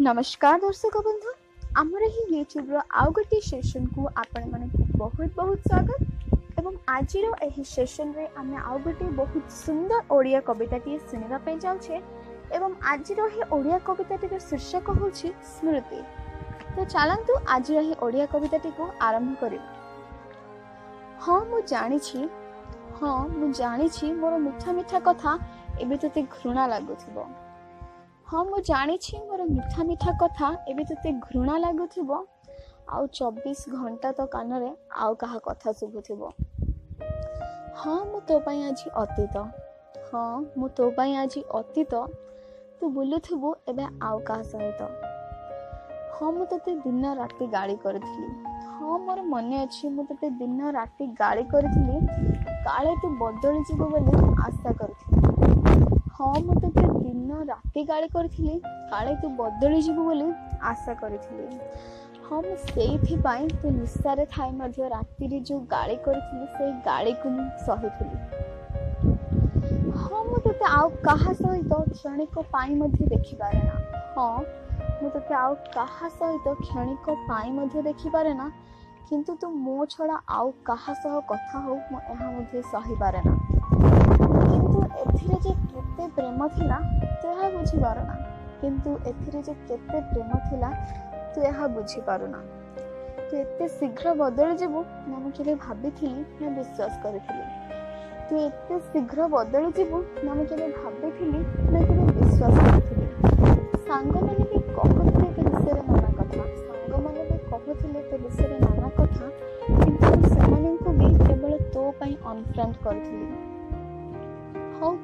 नमस्कार दर्शक बंधु आमर ही यूट्यूब रो आउ गोटे सेशन को आपण मानक बहुत बहुत स्वागत एवं आज एही सेशन रे आमे आउ गोटे बहुत सुंदर ओडिया कविताटी सुनिबा पे जाउछे एवं आज ही ओडिया कविताटी शीर्षक होछि स्मृति। तो चलंतु आज ही ओडिया कविताटी को आरंभ करिबा। हाँ मु जानिछि मोर मिठा मिठा कथा एबे तते घृणा लागुथिबो। हाँ मु जानिछि मोर मिठा मिठा कथा एबे तते घृणा लागुथिबो। आउ 24 घंटा तो कान रे आउ कहा कथा सुबुथिबो। हाँ मु तो पई आज अतीत, हाँ मु तो पई आज अतीत तू बुलुथिबो एबे आउ कहा सहित। हाँ मु तते दिन राति गाली करथिली, हाँ मोर मने अछि मु तते दिन राति गाली करथिली काले तू बदली जीवो बोली आशा करथिली। हाँ मु तते दिन राति गाली करथिली काले तू बदली जीवो बोली आशा करथिली। हाँ मु सेइथि पई तू निस्सारे थाई मध्य राति रे जो गाली करथिली से गाली को मु सहिथिली। हाँ मु तते आउ कहा सहित क्षणिक पाई मध्य देखि पारेना। हाँ मु तते आउ कहा सहित क्षणिक पाई मध्य देखि पारेना, किंतु तू मो छड़ा आउ कहा सह कथा हो मु एहा मध्य सही पारेना। किंतु एथिरे जे केते प्रेम थिला तू एहा बुझी पारना, किंतु एथिरे जे केते प्रेम थिला तू एहा बुझी पारुना। तू एते शीघ्र बदल जेबु ना मु केबे भाबिथिली ना विश्वास करिथिली। तू एते शीघ्र बदल जेबु ना मु केबे भाबिथिली ना केबे विश्वास करिथिली। सांग माने भी कहथिले ते विषय नाना कथा, सांग माने भी कहथिले ते विषय नाना कथा, किंतु सेमानंकु भी केवल तो पई अनफ्रेंड करथिली। हौ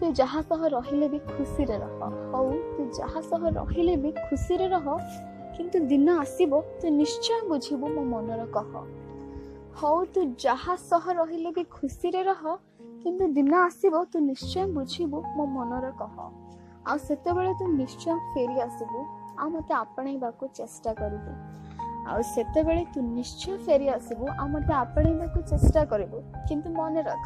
तू जहाँ सह रहिले भी खुशी रे रह, हौ तू जहाँ सह रहिले भी खुशी रे रह, किंतु दिन आसीबो तू निश्चय बुझिबो मो मनर कह। हौ तू जहाँ सह रहिले भी खुशी रे रह, किंतु दिन आसीबो तू निश्चय बुझिबो मो मनर कह। आ सेते बेले तू निश्चय फेरी आसीबो आ मते आपणैबाकू चेष्टा करिबो। आ सेते बेले तू निश्चय फेरी आसीबो आ मते आपणैबाकू चेष्टा करिबो, किंतु मने रख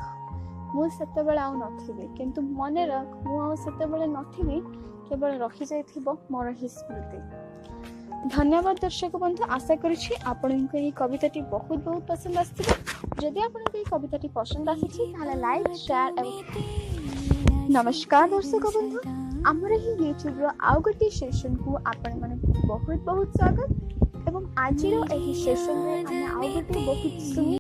मु सेते बेले आउ नथिबी, किंतु मने रख मु आउ सेते बेले नथिबी, केवल रखि जाइथिबो मोर ही स्मृति। धन्यवाद दर्शक बंधु, आशा करिछि आपनको एही कविताटी बहुत बहुत पसंद आस्थिबो। जदि आपनको एही कविताटी पसंद आसिछि ताले लाइक शेयर एवं नमस्कार दर्शक बंधु आमर ही यूट्यूब रो आउ गोटे सेशन को आपण माने बहुत बहुत स्वागत एवं आज एही सेशन रे हम आउ गोटे बहुत सुंदर